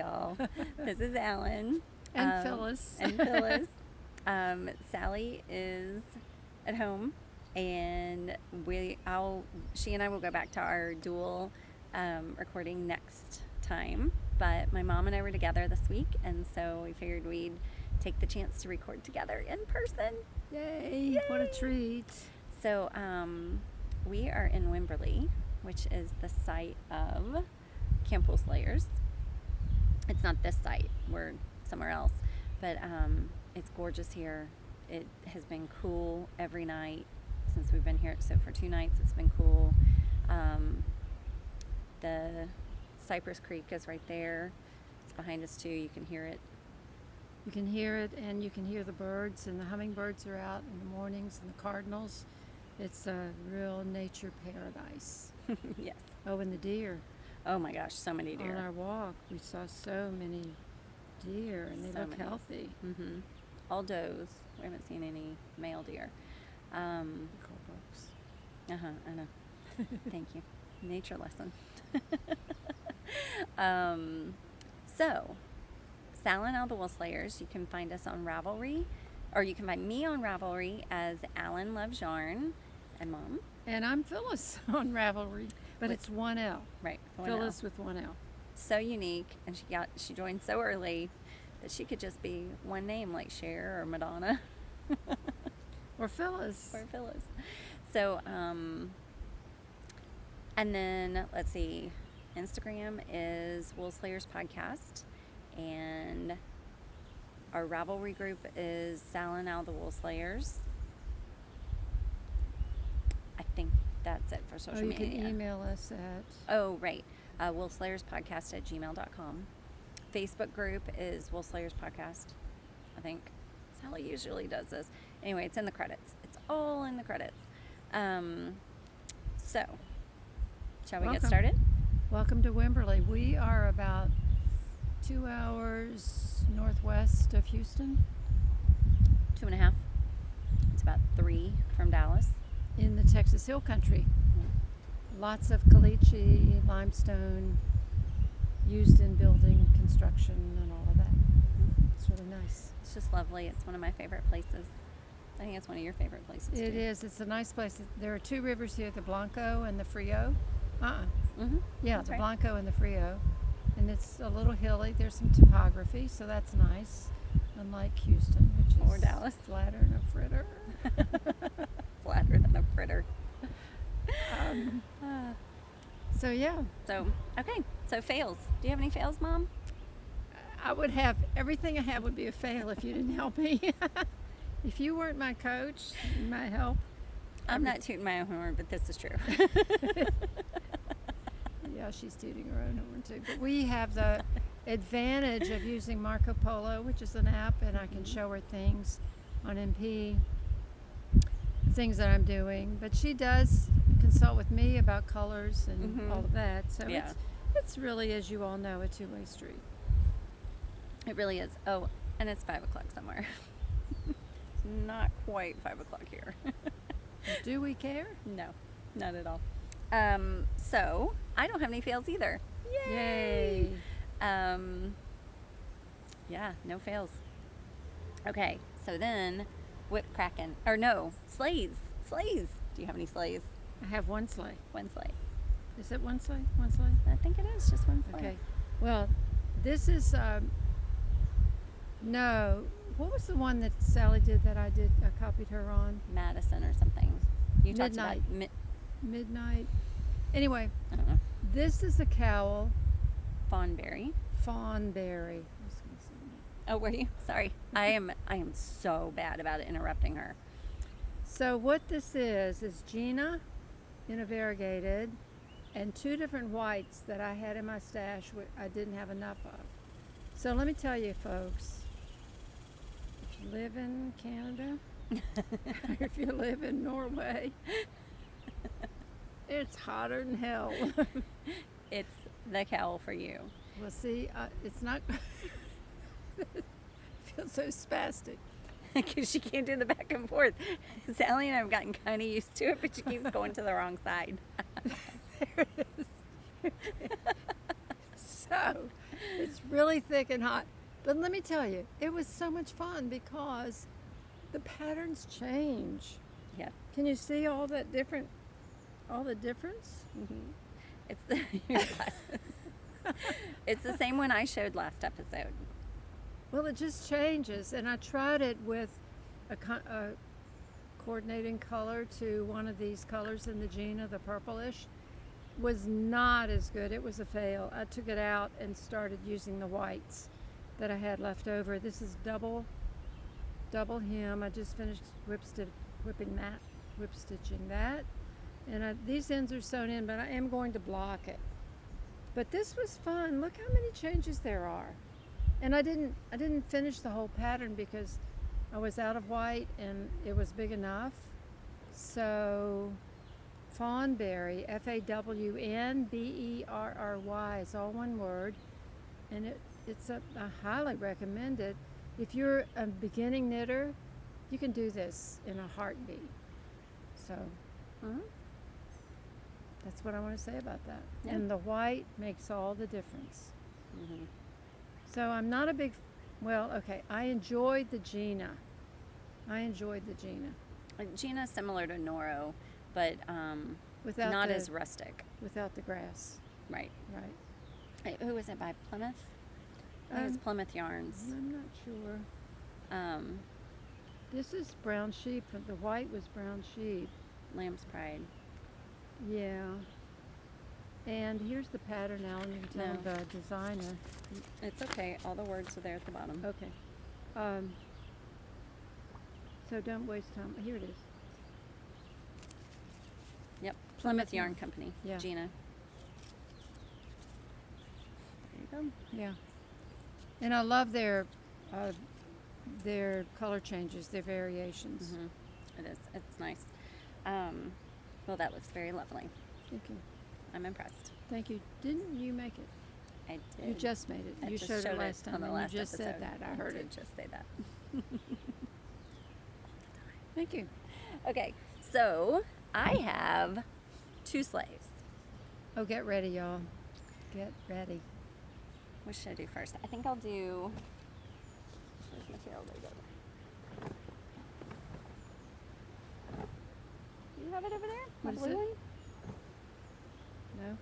y'all. This is Alan. And Phyllis. And Phyllis. Sally is at home, and she and I will go back to our dual recording next time. But my mom and I were together this week, and so we figured we'd take the chance to record together in person. Yay! What a treat. So we are in Wimberley, which is the site of Camp Wool Slayers. It's not this site, we're somewhere else, but it's gorgeous here. It has been cool every night since we've been here. So for 2 nights it's been cool. The Cypress Creek is right there. It's behind us too. You can hear it. You can hear it, and you can hear the birds, and the hummingbirds are out in the mornings, and the cardinals. It's a real nature paradise. Yes. Oh, and the deer. Oh my gosh, so many deer. On our walk, we saw so many deer, and they look healthy. Mm-hmm. All does. We haven't seen any male deer. Call books. I know. Thank you. Nature lesson. So, Sal and Al the Wool Slayers, you can find us on Ravelry, or you can find me on Ravelry as Alan Loves Yarn and Mom. And I'm Phyllis on Ravelry, but it's 1L. Right. Phyllis with 1L. So unique, and she joined so early that she could just be one name like Cher or Madonna. Or Phyllis. Or Phyllis. So, and then let's see, Instagram is Wool Slayers Podcast, and our Ravelry group is Sal and Al the Wool Slayers. I think that's it for social media. You can email us at... Oh, right. woolslayerspodcast@gmail.com. Facebook group is Wool Slayers Podcast, I think. Sally usually does this. Anyway, it's in the credits. It's all in the credits. So, shall we get started? Welcome to Wimberley. We are about 2 hours northwest of Houston. 2.5. It's about 3 from Dallas. In the Texas Hill Country. Lots of caliche, limestone, used in building, construction, and all of that. It's really nice. It's just lovely. It's one of my favorite places. I think it's one of your favorite places too. It is. It's a nice place. There are 2 rivers here, the Blanco and the Frio. Mm-hmm. Yeah, that's the right. Blanco and the Frio. And it's a little hilly. There's some topography, so that's nice. Unlike Houston, which is or Dallas. flatter than a fritter. Flatter than a fritter. So yeah. So, okay. So fails. Do you have any fails, Mom? I would have, everything I have would be a fail if you didn't help me. If you weren't my coach, my help. I'm not tooting my own horn, but this is true. Yeah, she's tooting her own horn too. But we have the advantage of using Marco Polo, which is an app, and I can show her things on MP, things that I'm doing. But she does consult with me about colors and all of that. So Yeah. it's really, as you all know, a two-way street. It really is. Oh, and it's 5 o'clock somewhere. Not quite 5 o'clock here. Do we care? No, not at all. So I don't have any fails either. Yay! Yeah, no fails. Okay, so then whip cracking, or no, sleighs. Do you have any sleighs? I have one sleigh. One sleigh. Is it one sleigh? One sleigh? I think it is just one sleigh. Okay. Well, this is no. What was the one that Sally did that I copied her on? Madison or something. You talked Midnight. about Midnight. Anyway, I don't know. this is a cowl. Fawnberry. Fawnberry. Oh, were you? Sorry. I am so bad about interrupting her. So what this is Gina in a variegated and 2 different whites that I had in my stash I didn't have enough of. So let me tell you, folks, if you live in Canada, or if you live in Norway, it's hotter than hell. It's the cowl for you. Well, see, it's not. It feels so spastic. Because she can't do the back and forth. Sally and I have gotten kind of used to it, but she keeps going to the wrong side. There it is. So, It's really thick and hot. But let me tell you, it was so much fun because the patterns change. Yeah. Can you see all the difference? Mm-hmm. It's the your glasses. It's the same one I showed last episode. Well, it just changes, and I tried it with a coordinating color to one of these colors in the Gina, the purplish. Was not as good. It was a fail. I took it out and started using the whites that I had left over. This is double hem. I just finished whip stitching that, and these ends are sewn in, but I am going to block it. But this was fun. Look how many changes there are. And I didn't finish the whole pattern because I was out of white and it was big enough. So Fawnberry, Fawnberry, is all one word, and I highly recommend it. If you're a beginning knitter, you can do this in a heartbeat. So that's what I want to say about that. Yeah. And the white makes all the difference. Mm-hmm. So I'm not a big, I enjoyed the Gina. Gina's similar to Noro, but not as rustic. Without the grass. Right. Right. Hey, who was it by? Plymouth? I think it was Plymouth Yarns. I'm not sure. This is brown sheep. The white was brown sheep. Lamb's Pride. Yeah. And here's the pattern, Alan. You can tell the designer. It's okay. All the words are there at the bottom. Okay. So don't waste time. Here it is. Yep. Plymouth Yarn Company. Yeah. Gina. There you go. Yeah. And I love their color changes, their variations. Mm-hmm. It is. It's nice. Well, that looks very lovely. Thank you. I'm impressed. Thank you. Didn't you make it? I did. You just made it. You showed it last time, on the and last you just episode. said that. I heard did it. just say that. Thank you. Okay, so I have 2 sleighs. Oh, get ready, y'all. Get ready. What should I do first? I think I'll do. Where's material Lego? Do you have it over there? What My is blue it? one? No?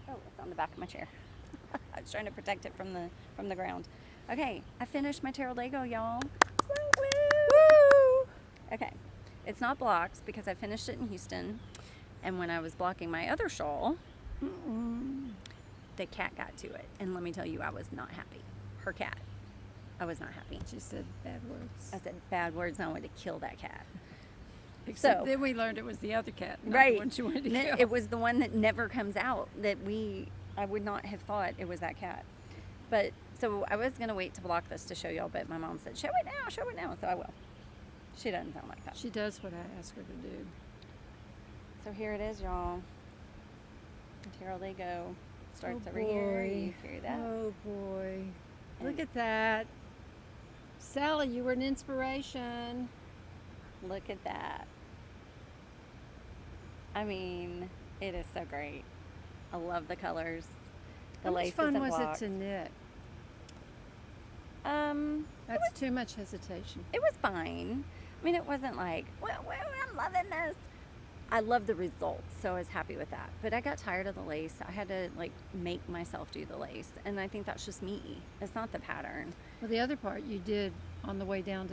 Oh, it's on the back of my chair. I was trying to protect it from the ground. Okay, I finished my Terra Lego, y'all. Woo! Okay, it's not blocked because I finished it in Houston, and when I was blocking my other shawl, the cat got to it, and let me tell you, I was not happy. Her cat. I was not happy. She said bad words. I said bad words, and I wanted to kill that cat. Except then we learned it was the other cat, not right? the one she wanted to kill. It was the one that never comes out. I would not have thought it was that cat. But so I was gonna wait to block this to show y'all, but my mom said, "Show it now," so I will. She doesn't sound like that. She does what I ask her to do. So here it is, y'all. Terra Lego starts over here. You hear that? Oh boy! Look at that, Sally. You were an inspiration. Look at that. I mean, it is so great. I love the colors. The lace How much fun isn't was blocked. it to knit? That's too much hesitation. It was fine. I mean, it wasn't like, well, I'm loving this. I love the results, so I was happy with that. But I got tired of the lace. I had to make myself do the lace, and I think that's just me. It's not the pattern. Well, the other part you did on the way down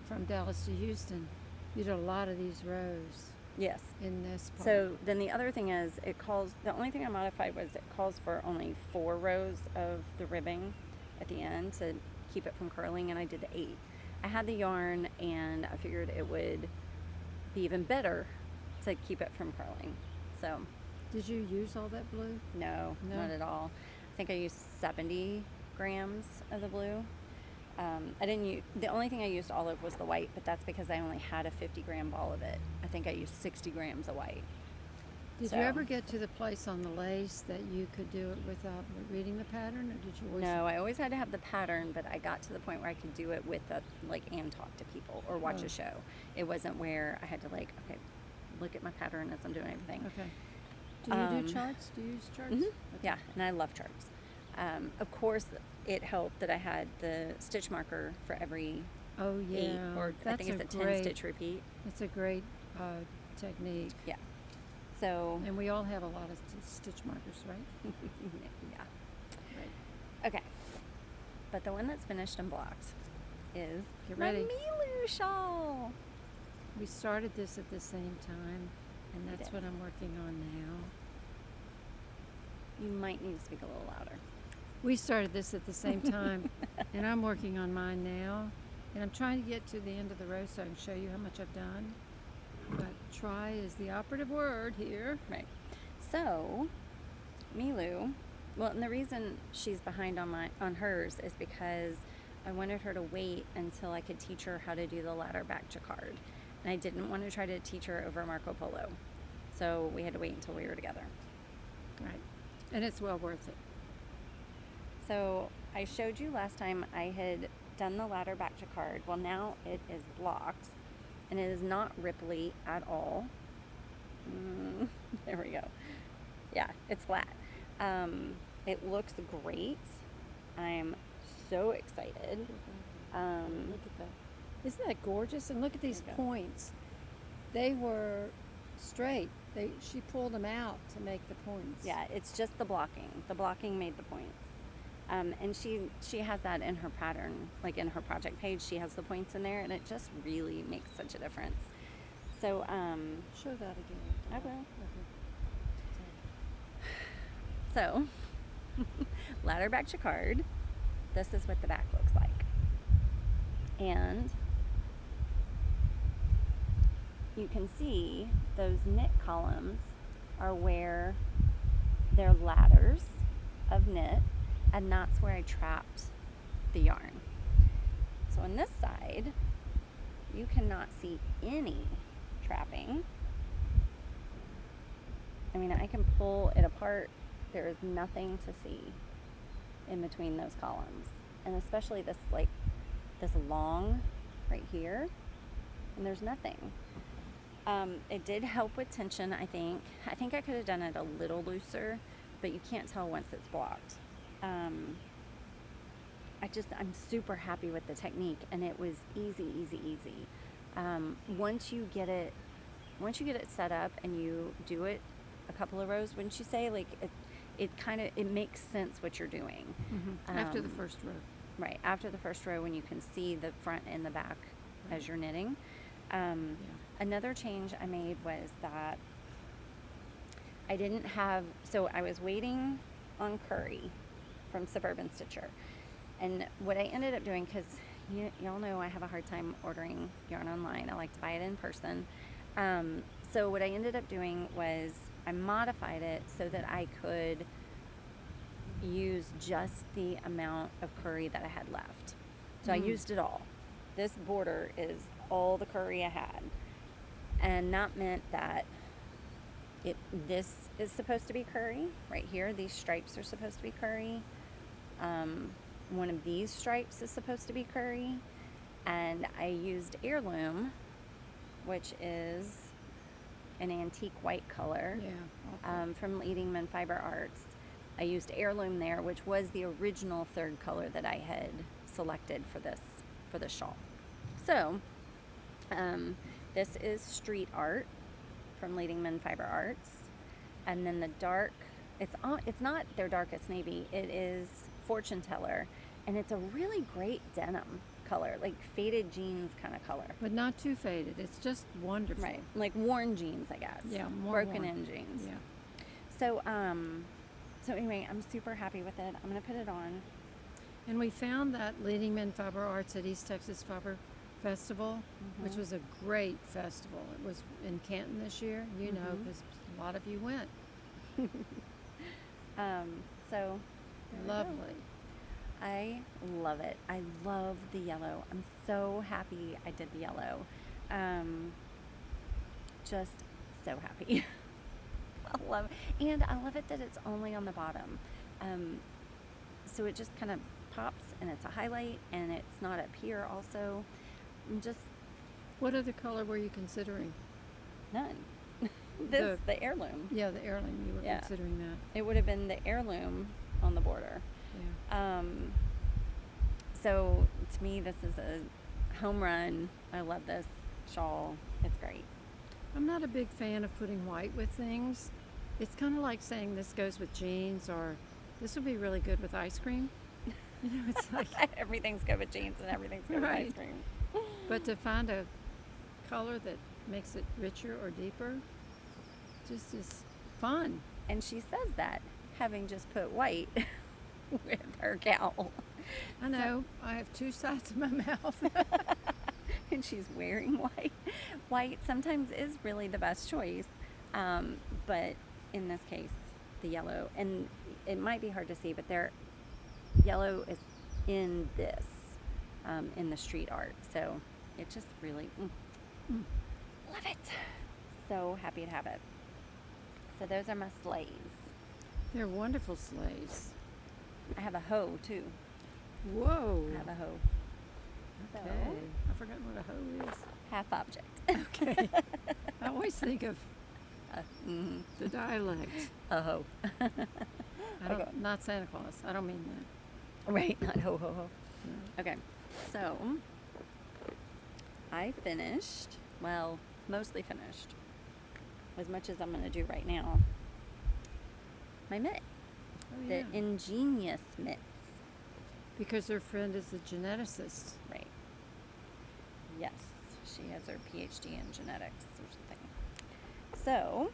from Dallas to Houston, you did a lot of these rows. Yes. In this part. So then the other thing is, the only thing I modified was it calls for only 4 rows of the ribbing at the end to keep it from curling, and I did 8. I had the yarn, and I figured it would be even better to keep it from curling. So. Did you use all that blue? No, not at all. I think I used 70 grams of the blue. I didn't use, the only thing I used all of was the white, but that's because I only had a 50-gram ball of it. I think I used 60 grams of white. Did you ever get to the place on the lace that you could do it without reading the pattern, or did you always? No, I always had to have the pattern, but I got to the point where I could do it with and talk to people or watch a show. It wasn't where I had to okay, look at my pattern as I'm doing everything. Okay. Do you do charts? Do you use charts? Mhm. Okay. Yeah, and I love charts. Of course, it helped that I had the stitch marker for every Oh yeah. 8, or I think it's a 10 stitch repeat. It's a great technique. Yeah. So, And we all have a lot of stitch markers, right? yeah. Right. Okay. But the one that's finished and blocked is Get my ready. Milu shawl. We started this at the same time, and We that's did. what I'm working on now. You might need to speak a little louder. We started this at the same time, and I'm working on mine now. And I'm trying to get to the end of the row so I can show you how much I've done. But try is the operative word here. Right. So, Milu, well, and the reason she's behind on hers is because I wanted her to wait until I could teach her how to do the ladder back jacquard. And I didn't want to try to teach her over Marco Polo. So we had to wait until we were together. Right. And it's well worth it. So I showed you last time I had done the ladder back jacquard. Well, now it is blocked, and it is not ripply at all. There we go. Yeah, it's flat. It looks great. I'm so excited. Look at that. Isn't that gorgeous? And look at these There you go. points. They were straight. She pulled them out to make the points. Yeah, it's just the blocking. The blocking made the points. And she has that in her pattern, like in her project page. She has the points in there, and it just really makes such a difference. So, Show that again. I will. Okay. So, ladder back jacquard. This is what the back looks like. And you can see those knit columns are where they're ladders of knit, and that's where I trapped the yarn. So on this side, you cannot see any trapping. I mean, I can pull it apart. There is nothing to see in between those columns. And especially this, like, this long right here, and there's nothing. It did help with tension, I think. I think I could have done it a little looser, but you can't tell once it's blocked. I'm super happy with the technique, and it was easy. Once you get it set up and you do it a couple of rows, wouldn't you say, like, it makes sense what you're doing. Mm-hmm. After the first row. Right, after the first row, when you can see the front and the back as you're knitting. Another change I made was that I didn't have, so I was waiting on Curry from Suburban Stitcher. And what I ended up doing, because y'all know I have a hard time ordering yarn online. I like to buy it in person. So what I ended up doing was I modified it so that I could use just the amount of Curry that I had left. So I used it all. This border is all the Curry I had. And that meant that this is supposed to be Curry right here. These stripes are supposed to be Curry. One of these stripes is supposed to be Curry. And I used Heirloom, which is an antique white color, from Leading Men Fiber Arts. I used Heirloom there, which was the original third color that I had selected for this shawl. So, this is Street Art from Leading Men Fiber Arts, and then the dark, it's not their darkest navy, it is Fortune Teller, and it's a really great denim color, like faded jeans kind of color. But not too faded. It's just wonderful. Right, like worn jeans, I guess. Yeah, more broken worn. in jeans. Yeah. So anyway, I'm super happy with it. I'm gonna put it on. And we found that Leading Men Fiber Arts at East Texas Fiber Festival, which was a great festival. It was in Canton this year, you know, because a lot of you went. So there we go. Lovely. I love it. I love the yellow. I'm so happy I did the yellow. Just so happy. I love it. And I love it that it's only on the bottom. So it just kind of pops, and it's a highlight, and it's not up here also. I'm just What other color were you considering? none. the heirloom. Yeah, the heirloom. You were Yeah. considering that. It would have been the heirloom on the border. Yeah. So to me, this is a home run. I love this shawl. It's great. I'm not a big fan of putting white with things. It's kind of like saying this goes with jeans, or this would be really good with ice cream. You know, it's like, Everything's good with jeans and everything's good with Right. ice cream. but to find a color that makes it richer or deeper, just is fun. And she says that, having just put white with her cowl. I know. I have two sides of my mouth. And she's wearing white. White sometimes is really the best choice, but in this case, the yellow, and it might be hard to see, but yellow is in this, in the street art. So it just really love it. So happy to have it. So those are my sleighs. They're wonderful sleighs. I have a hoe too. Whoa. I have a hoe. Okay. So, I forgot what a hoe is. half object. Okay. I always think of Mhm. the dialect. A hoe. I don't, Okay. Not Santa Claus. I don't mean that. Right, not ho ho ho. No. Okay, so I finished, well, mostly finished, as much as I'm going to do right now, my mitt, Oh, the yeah. ingenious mitts. Because her friend is a geneticist. Right. Yes, she has her PhD in genetics or something. So,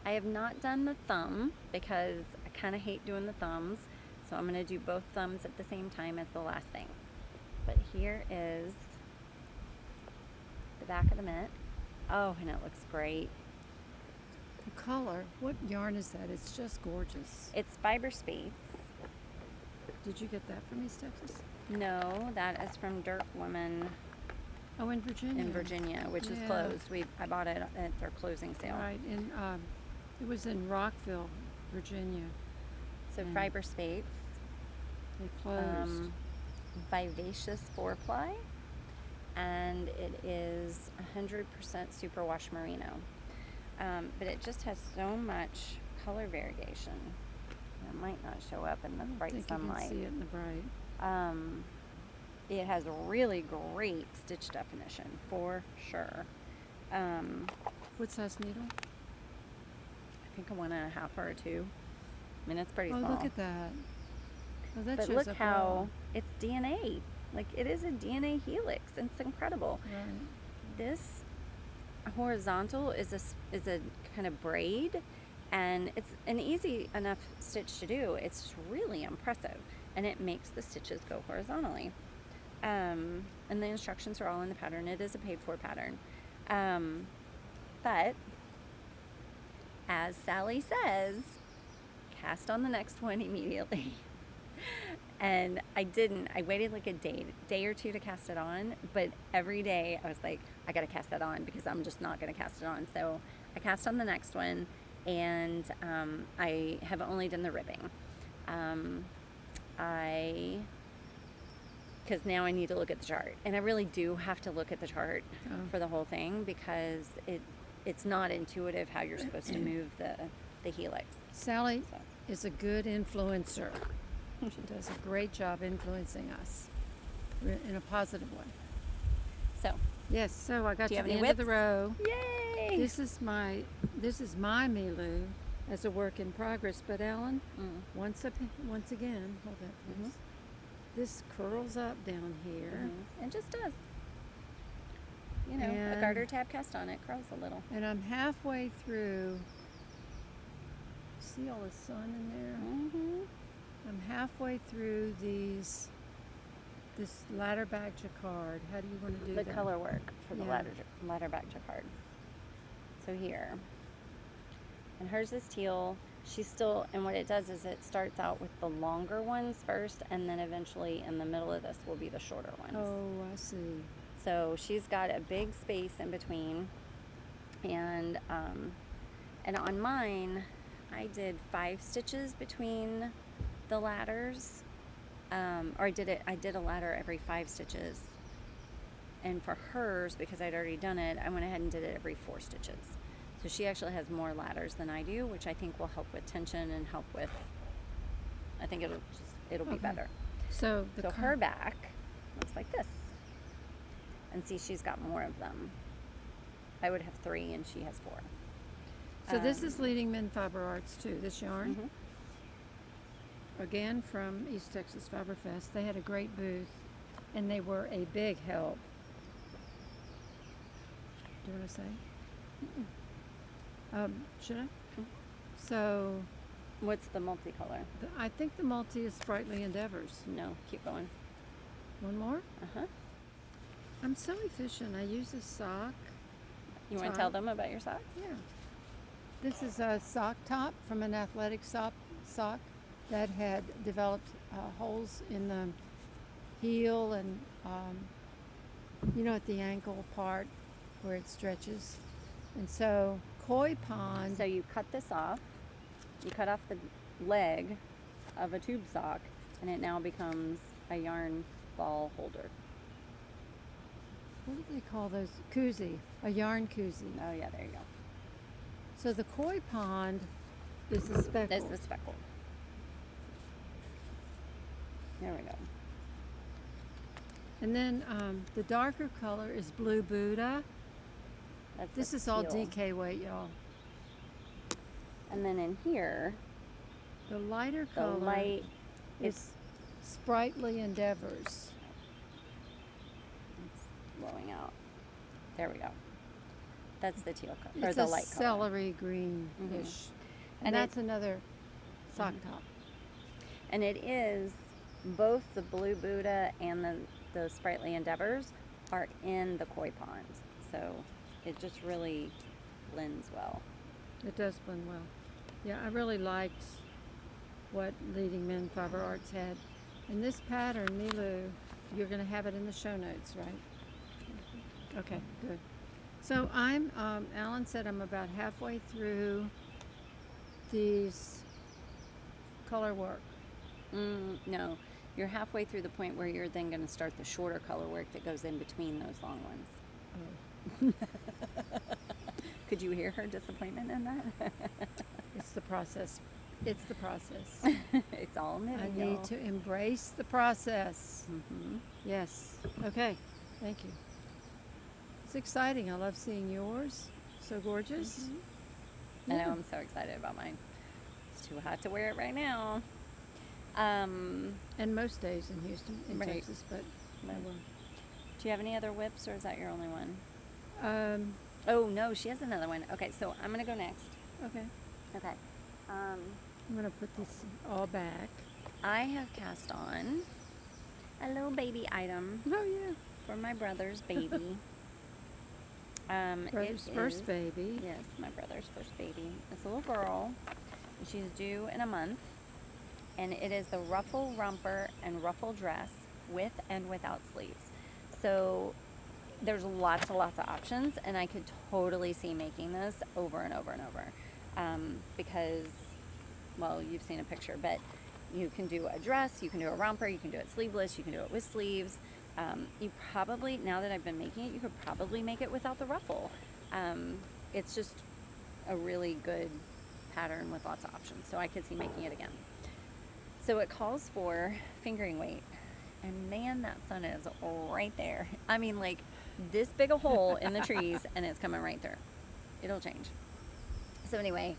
I have not done the thumb because I kind of hate doing the thumbs. So I'm going to do both thumbs at the same time as the last thing. But here is the back of the mitt. Oh, and it looks great. The color, what yarn is that? It's just gorgeous. It's fiber space. Did you get that from East Texas? No, that is from Dirt Woman Oh, in Virginia. in Virginia, which is Yeah. closed. I bought it at their closing sale. Right, it was in Rockville, Virginia. So Yeah. fiber space, They closed. vivacious 4-ply, and it is 100% superwash merino. But it just has so much color variation. It might not show up in the I bright think sunlight. you can see it in the bright. It has really great stitch definition for sure. What size needle? I think a 1.5 or a 2. I mean, it's pretty Oh, small. look at that. Oh, that But shows look up how well. it's DNA. Like, it is a DNA helix. It's incredible. Right. This horizontal is a kind of braid, and it's an easy enough stitch to do. It's really impressive, and it makes the stitches go horizontally. And the instructions are all in the pattern. It is a paid for pattern. But as Sally says, cast on the next one immediately. And I didn't. I waited like a day or two to cast it on, but every day I was like, I gotta cast that on because I'm just not gonna cast it on. So I cast on the next one, and I have only done the ribbing. Because now I need to look at the chart, and I really do have to look at the chart Oh. for the whole thing because it's not intuitive how you're supposed to move the helix. Sally So. is a good influencer. She does a great job influencing us in a positive way. So, Yes, so I got Do to you have the any end of the whips? row. yay! This is my Milu as a work in progress. But Ellen, once again, hold that please. This curls up down here, It just does. You know, a And- garter tab cast on it curls a little. and I'm halfway through. See all the sun in there? Mm-hmm. I'm halfway through this ladder back jacquard. How do you want to do The that? color work for the Yeah. ladder back jacquard. So here, and hers is teal. She's still, and what it does is it starts out with the longer ones first, and then eventually in the middle of this will be the shorter ones. Oh, I see. So she's got a big space in between, and on mine, I did 5 stitches between the ladders, or I did a ladder every 5 stitches, And for hers, because I'd already done it, I went ahead and did it every 4 stitches. So she actually has more ladders than I do, which I think will help with tension and help with, I think it'll be better. So her back looks like this. And see, she's got more of them. I would have 3 and she has 4. So this is Leading Men Fiber Arts too, this yarn. Mm-hmm. Again from East Texas Fiber Fest. They had a great booth and they were a big help. Do you want to say? Should I? Mm-hmm. So What's the multicolor? I think the multi is Sprightly Endeavors. No, keep going. One more? Uh-huh. I'm so efficient. I use a sock. You want to tell them about your socks? Yeah. This is a sock top from an athletic sock that had developed holes in the heel and, at the ankle part where it stretches. And so Koi Pond. So you cut this off. You cut off the leg of a tube sock, and it now becomes a yarn ball holder. What do they call those? Koozie. A yarn koozie. Oh, yeah, there you go. So the Koi Pond is the speckle. There's the speckle. There we go. And then the darker color is Blue Buddha. This is all DK weight, y'all. And then in here, the lighter the color light is Sprightly Endeavors. It's blowing out. There we go. That's the teal color, or It's the a light color. celery greenish. And that's another sock top. And it is both the Blue Buddha and the Sprightly Endeavors are in the Koi Pond. So it just really blends well. It does blend well. Yeah, I really liked what Leading Men Fiber Arts had. And this pattern, Nilu, you're going to have it in the show notes, right? Okay, good. So Alan said I'm about halfway through these color work. No, you're halfway through the point where you're then going to start the shorter color work that goes in between those long ones. Could you hear her disappointment in that? It's the process. It's the process. It's all knitting. I need to embrace the process. Mm-hmm. Yes. Okay. Thank you. It's exciting. I love seeing yours. So gorgeous. Mm-hmm. I know. I'm so excited about mine. It's too hot to wear it right now. And most days in Houston, in Right. Texas, but I will. Do you have any other whips, or is that your only one? Um, Oh no, she has another one. Okay, so I'm gonna go next. okay. Okay. I'm gonna put this all back. I have cast on a little baby item Oh yeah. for my brother's baby. Brother's it first is- baby. Yes, my brother's first baby. It's a little girl, and she's due in a month. And it is the ruffle romper and ruffle dress with and without sleeves. So there's lots of options, and I could totally see making this over and over and over. Because, well, you've seen a picture, but you can do a dress, you can do a romper, you can do it sleeveless, you can do it with sleeves. You probably, now that I've been making it, you could probably make it without the ruffle. It's just a really good pattern with lots of options, so I could see making it again. So it calls for fingering weight, and man, that sun is right there. I mean, like this big a hole in the trees, and it's coming right through. It'll change. So anyway,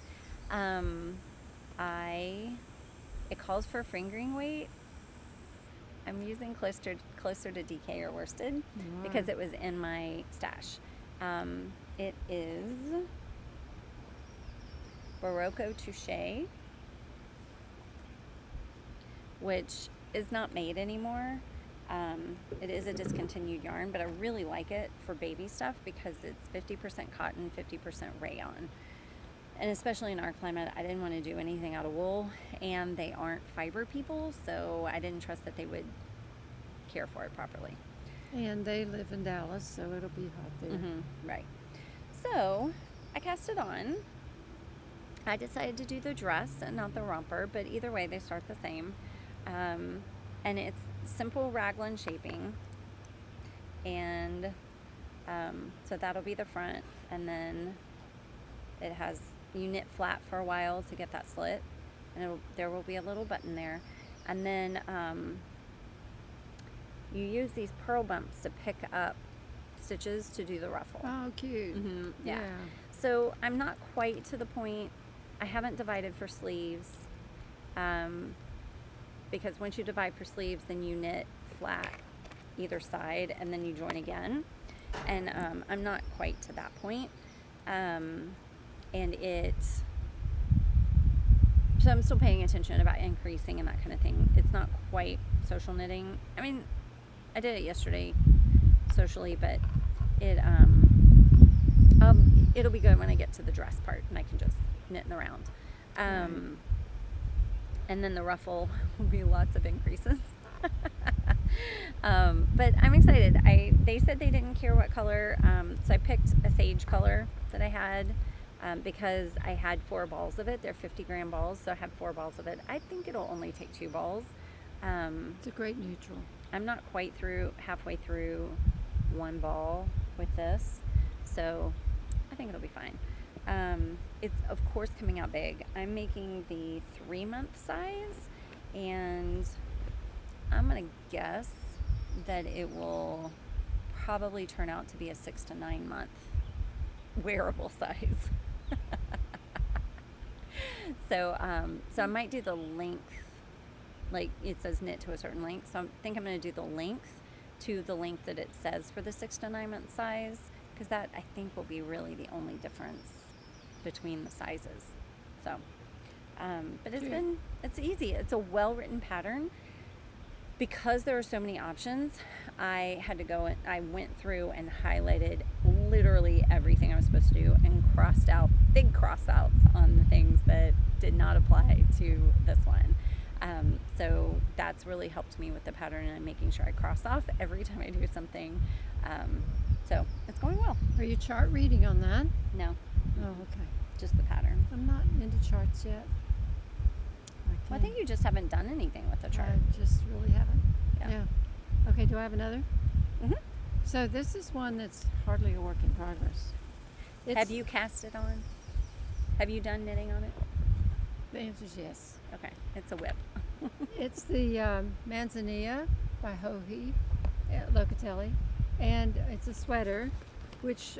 it calls for fingering weight. I'm using closer to DK or worsted because it was in my stash. It is Barocco Touche, which is not made anymore. It is a discontinued yarn, but I really like it for baby stuff because it's 50% cotton, 50% rayon. And especially in our climate, I didn't want to do anything out of wool, and they aren't fiber people, so I didn't trust that they would care for it properly. And they live in Dallas, so it'll be hot there. Right. So I cast it on. I decided to do the dress and not the romper, but either way, they start the same. And it's simple raglan shaping. and so that'll be the front, and then it has, you knit flat for a while to get that slit, and there will be a little button there, and then you use these purl bumps to pick up stitches to do the ruffle. Oh, cute. Yeah. So I'm not quite to the point. I haven't divided for sleeves, because once you divide for sleeves, then you knit flat either side, and then you join again. And I'm not quite to that point. So I'm still paying attention about increasing and that kind of thing. It's not quite social knitting. I mean, I did it yesterday socially, but it'll be good when I get to the dress part and I can just knit in the round. And then the ruffle will be lots of increases. But I'm excited. They said they didn't care what color, so I picked a sage color that I had, because I had 4 balls of it. They're 50-gram balls, so I had 4 balls of it. I think it'll only take 2 balls. It's a great neutral. I'm not quite halfway through 1 ball with this, so I think it'll be fine. It's of course coming out big. I'm making the 3-month size, and I'm gonna guess that it will probably turn out to be a 6 to 9 month wearable size. So I might do the length, like it says knit to a certain length, so I think I'm going to do the length to the length that it says for the 6 to 9 month size, because that I think will be really the only difference between the sizes. So but it's easy. It's a well written pattern. Because there are so many options, I went through and highlighted literally everything I was supposed to do and crossed out big cross outs on the things that did not apply to this one. So that's really helped me with the pattern, and making sure I cross off every time I do something. So it's going well. Are you chart reading on that? No. Oh, okay. Just the pattern. I'm not into charts yet. Well, I think you just haven't done anything with the chart. I just really haven't. Yeah. Okay, do I have another? Mm-hmm. So this is one that's hardly a work in progress. Have you cast it on? Have you done knitting on it? The answer is yes. Okay, it's a whip. It's the Manzanilla by Hohi Locatelli, and it's a sweater which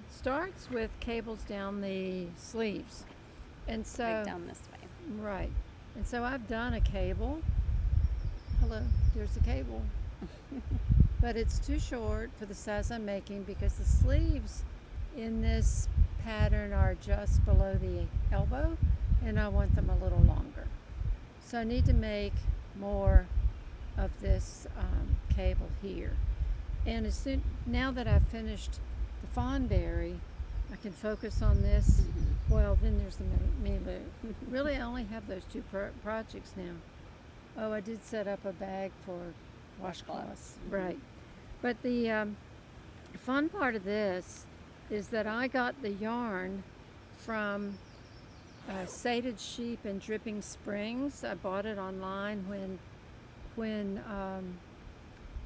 starts with cables down the sleeves, and so Like down this way. right. And so I've done a cable. Hello, there's a cable. But it's too short for the size I'm making, because the sleeves in this pattern are just below the elbow, and I want them a little longer. So I need to make more of this cable here. And now that I've finished the Fawnberry, I can focus on this. Well, then there's the mini loop. Really, I only have those 2 projects now. Oh, I did set up a bag for washcloths. Right. But the fun part of this is that I got the yarn from Sated Sheep and Dripping Springs. I bought it online when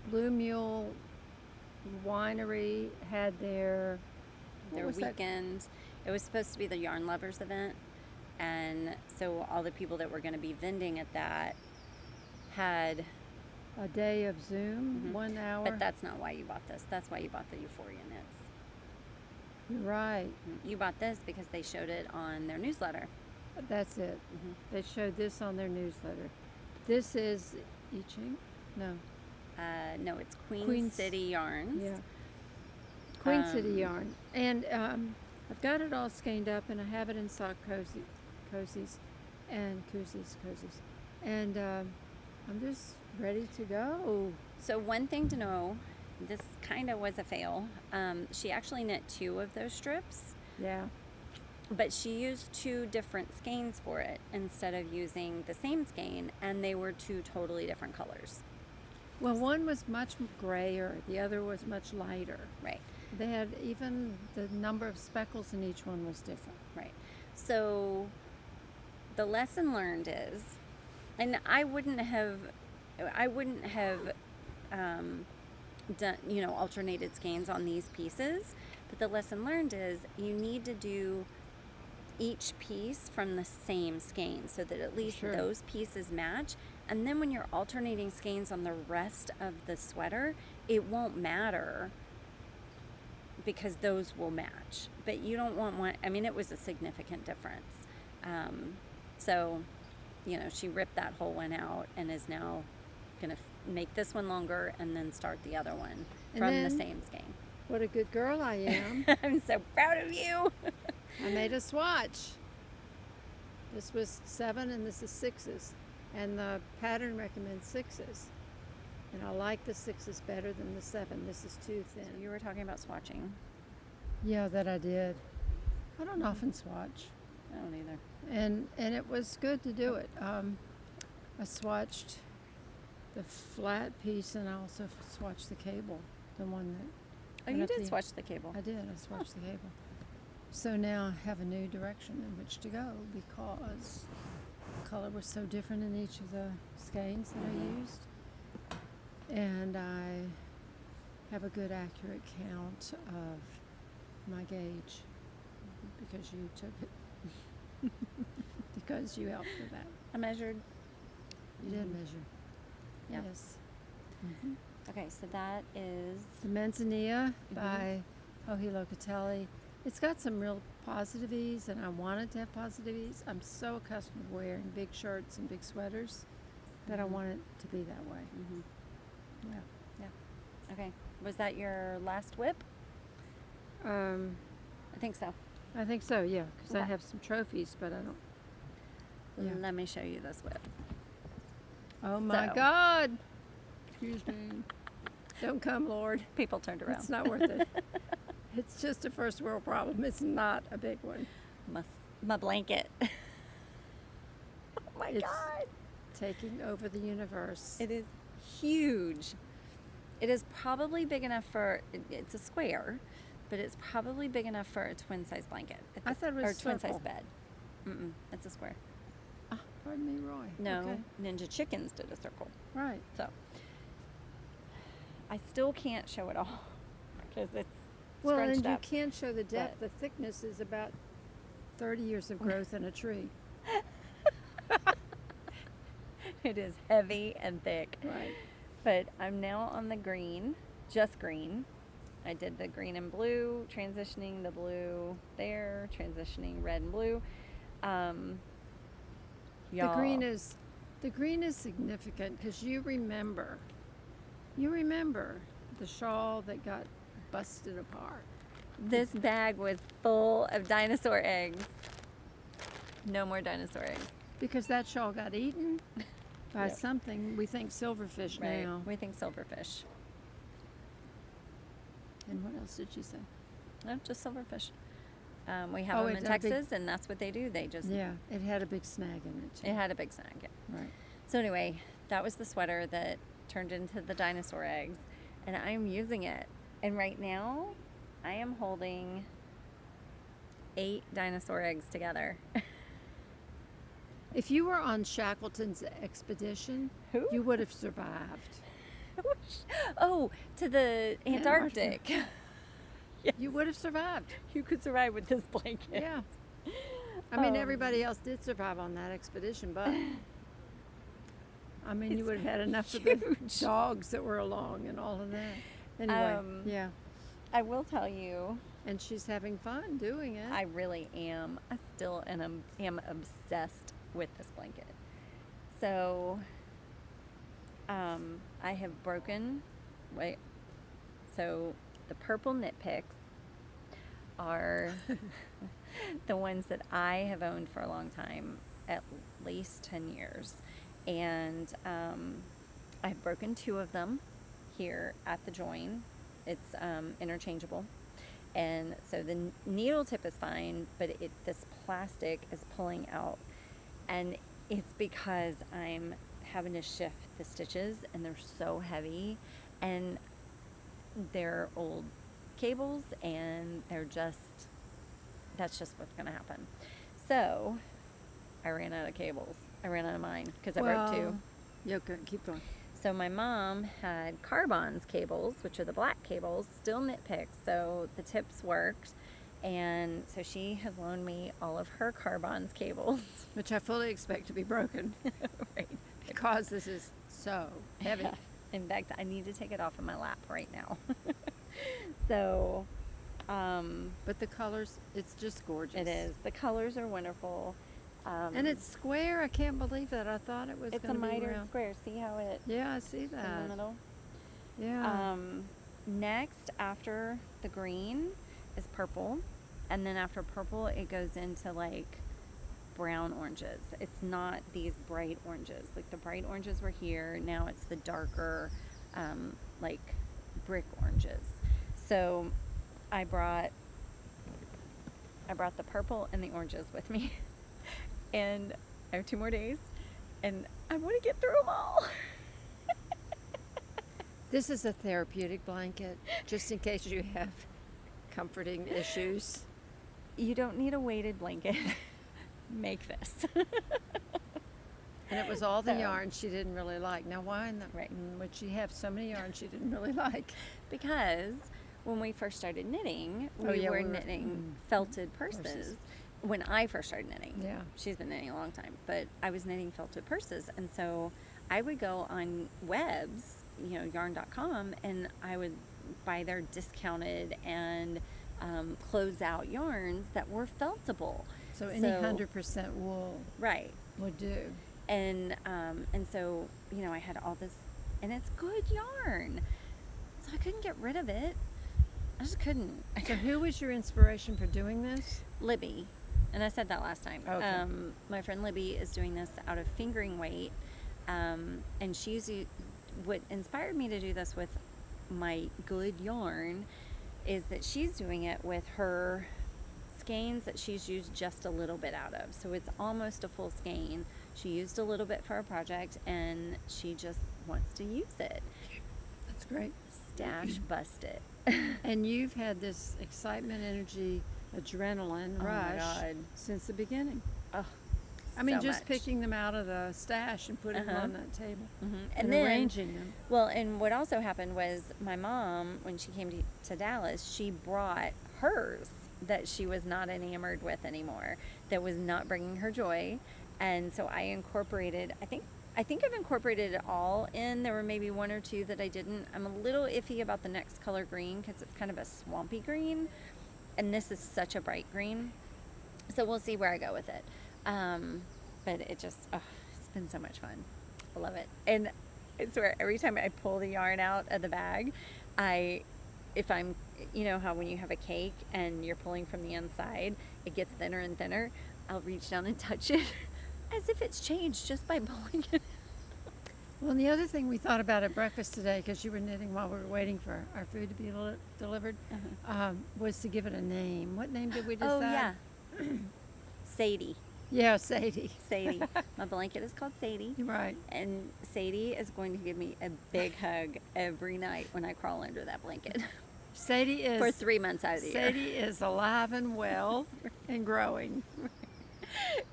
Blue Mule Winery had their weekend. It was supposed to be the Yarn Lovers event, and so all the people that were going to be vending at that had a day of Zoom, 1 hour. But that's not why you bought this. That's why you bought the Euphoria knits. You're right. You bought this because they showed it on their newsletter. That's it. They showed this on their newsletter. This is I Ching? No. No, it's Queen City Yarns. Yeah. Queen City Yarn. And I've got it all skeined up, and I have it in sock cozies and koozies. And I'm just ready to go. So one thing to know, this kind of was a fail. She actually knit 2 of those strips. Yeah. But she used 2 different skeins for it instead of using the same skein, and they were 2 totally different colors. Well, one was much grayer, the other was much lighter. Right. They had even the number of speckles in each one was different. Right. So the lesson learned is, and I wouldn't have done, alternated skeins on these pieces. But the lesson learned is you need to do each piece from the same skein so that at least Sure. those pieces match. And then when you're alternating skeins on the rest of the sweater, it won't matter because those will match. But you don't want one, I mean, it was a significant difference. So, she ripped that whole one out and is now going to make this one longer and then start the other one And from the then- same skein. What a good girl I am. I'm so proud of you. I made a swatch. This was 7 and this is 6s. And the pattern recommends 6s. And I like the 6s better than the 7. This is too thin. You were talking about swatching. Yeah, that I did. I don't often swatch. I don't either. And it was good to do it. I swatched the flat piece and I also swatched the cable, the one that Oh, went you up did the- swatch the cable. I did. I swatched the cable. So now I have a new direction in which to go because the color was so different in each of the skeins that I used. And I have a good accurate count of my gauge because you took it. Because you helped with that. I measured. You did measure. Yeah. Yes. Okay, so that is. The Manzanilla by Ohi Locatelli. It's got some real positive ease, and I want it to have positive ease. I'm so accustomed to wearing big shirts and big sweaters that I want it to be that way. Yeah. Okay, was that your last whip? I think so. I think so, yeah, because I Okay. have some trophies, but I don't. Yeah. Let me show you this whip. Oh my So- God! Excuse me. Don't come, Lord. People turned around. It's not worth it. It's just a first world problem. It's not a big one. My blanket. Oh my It's- God. Taking over the universe. It is huge. It is probably big enough for, it's a square, but it's probably big enough for a twin size blanket. I thought it was Or twin size circle. bed. It's a square. Ah, pardon me, Roy. No, Okay. Ninja Chickens did a circle. Right. So I still can't show it all because it's Well, scrunched and you up. can't show the depth. The thickness is about 30 years of growth in a tree. It is heavy and thick. Right. But I'm now on the green, just green. I did the green and blue, transitioning the blue there, transitioning red and blue. The green is significant because you remember the shawl that got busted apart. This bag was full of dinosaur eggs. No more dinosaur eggs. Because that shawl got eaten by Yep. something. We think silverfish Right. now. We think silverfish. And what else did you say? No, just silverfish. We have Oh, them it in had a big- Texas, and that's what they do. They just Yeah, it had a big snag in it too. it had a big snag. Yeah. Right. So anyway, that was the sweater that turned into the dinosaur eggs, and I'm using it. And right now, I am holding 8 dinosaur eggs together. If you were on Shackleton's expedition, Who? you would have survived. Oh, to the Antarctica. Antarctic. Yes. You would have survived. You could survive with this blanket. Yeah. I mean, Um, everybody else did survive on that expedition, but I mean, you It's would have had enough of the huge. dogs that were along and all of that. Anyway, yeah. I will tell you, And she's having fun doing it. I really am. I still am obsessed with this blanket. So, I have broken. Wait. So the purple knit picks are the ones that I have owned for a long time, at least 10 years, and I've broken 2 of them here at the join. It's interchangeable. And so the needle tip is fine, but this plastic is pulling out, and it's because I'm having to shift the stitches, and they're so heavy, and they're old cables, and that's just what's going to happen. So I ran out of cables. I ran out of mine because I broke 2. Yeah, okay, keep going. So my mom had Carbons cables, which are the black cables, still knit picks, so the tips worked. And so she has loaned me all of her Carbons cables. Which I fully expect to be broken Right. because this is so heavy. In fact, I need to take it off of my lap right now. So, But the colors, it's just gorgeous. it is. The colors are wonderful. And it's square. I can't believe that. I thought it was it's a going to be mitered round. square. See how it Yeah, I see in the that. middle? Yeah. Next, after the green, is purple, and then after purple, it goes into like brown oranges. It's not these bright oranges. Like the bright oranges were here. Now it's the darker, like brick oranges. So I brought the purple and the oranges with me, and I have 2 more days, and I want to get through them all. This is a therapeutic blanket, just in case you have comforting issues. You don't need a weighted blanket. Make this. And it was all the So- yarn she didn't really like. Now, why in the Right. would she have so many yarns she didn't really like? Because when we first started knitting, Oh, we yeah, were we were- knitting felted purses. When I first started knitting. Yeah. She's been knitting a long time, but I was knitting felted purses, and so I would go on webs, yarn.com, and I would buy their discounted and closeout yarns that were feltable. So any 100% wool Right. would do. And so I had all this, and it's good yarn, so I couldn't get rid of it. I just couldn't. So who was your inspiration for doing this? Libby, and I said that last time. Okay. My friend Libby is doing this out of fingering weight, and what inspired me to do this with my good yarn is that she's doing it with her skeins that she's used just a little bit out of. So it's almost a full skein. She used a little bit for a project, and she just wants to use it. That's great. Stash busted. And you've had this excitement, energy, adrenaline Oh my rush God. since the beginning. Oh, I mean, so just much. picking them out of the stash and putting them Uh-huh. on that table And then arranging them. Well, and what also happened was my mom, when she came to Dallas, she brought hers that she was not enamored with anymore, that was not bringing her joy. And so I incorporated, I think I've incorporated it all in. There were maybe 1 or 2 that I didn't. I'm a little iffy about the next color green because it's kind of a swampy green. And this is such a bright green. So we'll see where I go with it. But it just, it's been so much fun. I love it. And I swear, every time I pull the yarn out of the bag, if I'm, how when you have a cake and you're pulling from the inside, it gets thinner and thinner, I'll reach down and touch it as if it's changed just by pulling it. Well, and the other thing we thought about at breakfast today, because you were knitting while we were waiting for our food to be delivered, was to give it a name. What name did we decide? Oh, yeah. Sadie. Yeah, Sadie. Sadie. My blanket is called Sadie. You're right. And Sadie is going to give me a big hug every night when I crawl under that blanket Sadie is for 3 months out of the year. Sadie is alive and well and growing.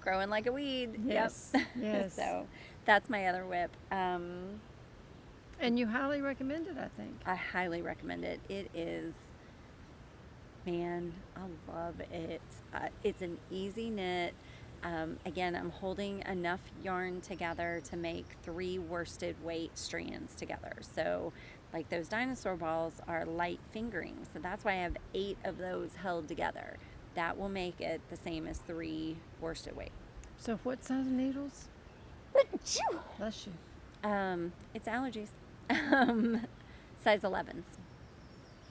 Growing like a weed. Yes. Yep. Yes. So that's my other whip. And you highly recommend it, I think. I highly recommend it. It is, man, I love it. It's an easy knit. Again, I'm holding enough yarn together to make 3 worsted weight strands together. So like those dinosaur balls are light fingering. So that's why I have 8 of those held together. That will make it the same as 3 worsted weight. So what size needles? Bless you. It's allergies. Size 11s.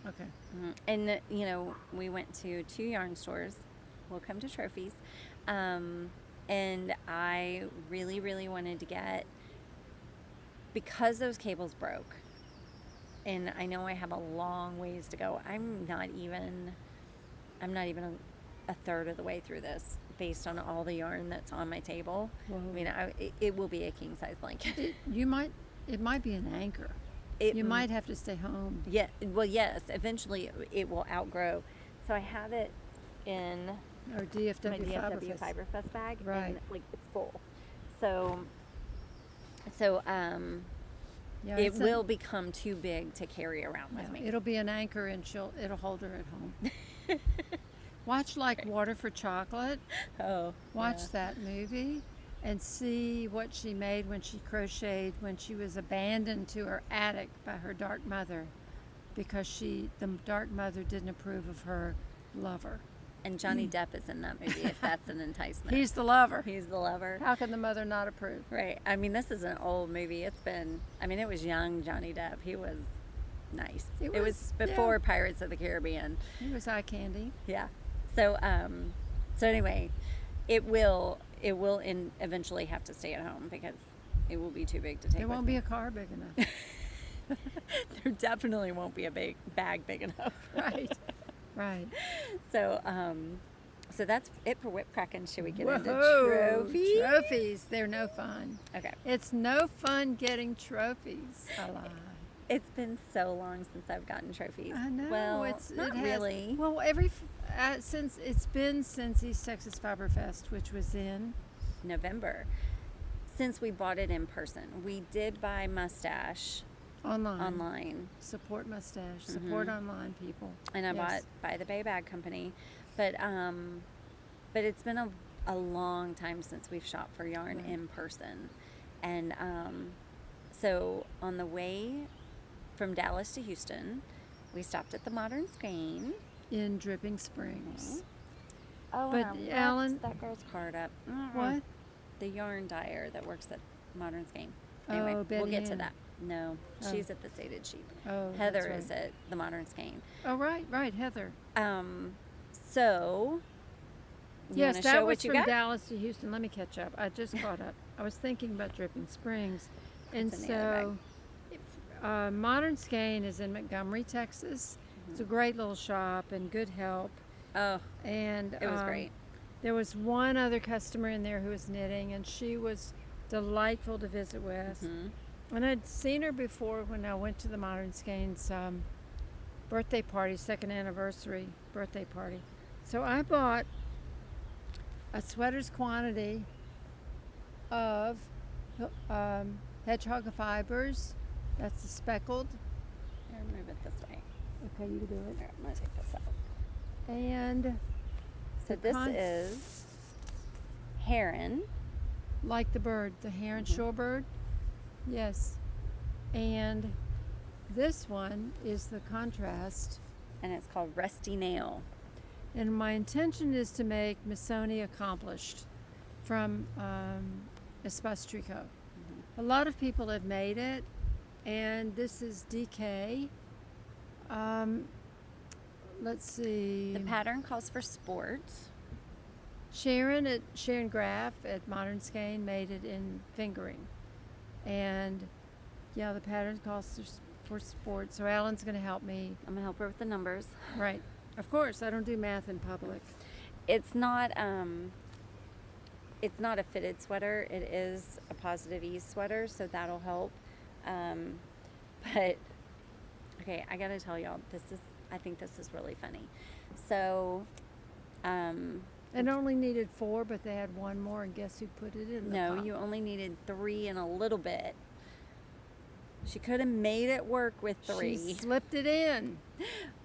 Okay. And, we went to 2 yarn stores. We'll come to Trophies. And I really, really wanted to get, because those cables broke, and I know I have a long ways to go. I'm not even a third of the way through this based on all the yarn that's on my table. Whoa. I mean, it will be a king size blanket. It might be an anchor. It You might have to stay home. Yeah, well, yes, eventually it will outgrow. So I have it in Or my DFW DFW Fiberfest. Fiberfest bag, Right. and like it's full. So Yeah, it will become too big to carry around with me. It'll be an anchor, and it'll hold her at home. Watch like Water for Chocolate. Oh, Watch that movie and see what she made when she crocheted when she was abandoned to her attic by her dark mother because the dark mother didn't approve of her lover. And Johnny Depp is in that movie, if that's an enticement. He's the lover. He's the lover. How can the mother not approve? Right. I mean, this is an old movie. It was young Johnny Depp. He was nice. It was before Pirates of the Caribbean. He was eye candy. Yeah. So anyway, it will eventually have to stay at home because it will be too big to take. There won't be a car big enough. There definitely won't be a bag big enough. Right. Right. So so that's it for whip cracking. Should we get into trophies? Trophies. They're no fun. Okay. It's no fun getting trophies. I lie. It's been so long since I've gotten trophies. I know. Well, not really. Well, since East Texas Fiber Fest, which was in November, since we bought it in person. We did buy Mustache online. Support Mustache. Support online people. And I bought by the Bay Bag Company, but it's been a long time since we've shopped for yarn in person, and so on the way from Dallas to Houston, we stopped at the Modern Skein in Dripping Springs. Oh, but Alan, that girl's card up. What? The yarn dyer that works at Modern Skein. Anyway, Betty we'll get to Ann. that. No, she's at the Sated Sheep. Oh, Heather that's right. is at the Modern Skein. Oh, right, Heather. So you yes, wanna that show was what you from got? Dallas to Houston. Let me catch up. I just caught up. I was thinking about Dripping Springs, and It's in the other so Modern Skein is in Montgomery, Texas. It's a great little shop and good help. Oh, And it was great. There was one other customer in there who was knitting, and she was delightful to visit with. And I'd seen her before when I went to the Modern Skein's birthday party, second anniversary birthday party. So I bought a sweater's quantity of hedgehog fibers. That's the speckled. Here, move it this way. Okay, you do it. Here, I'm going to take this out. And So this is heron. like the bird, the heron shorebird. Yes. And this one is the contrast. And it's called Rusty Nail. And my intention is to make Missoni Accomplished from Espace Tricot. A lot of people have made it, and this is DK. Let's see. The pattern calls for sports. Sharon Graff at Modern Skein made it in fingering. And yeah, the pattern calls for sports. So Alan's going to help me. I'm going to help her with the numbers. Right. Of course, I don't do math in public. It's not a fitted sweater. It is a positive ease sweater, so that'll help. But okay, I gotta tell y'all, I think this is really funny. So, It only needed 4, but they had one more, and guess who put it in the no, pot? you only needed 3 and a little bit. She could have made it work with 3. She slipped it in.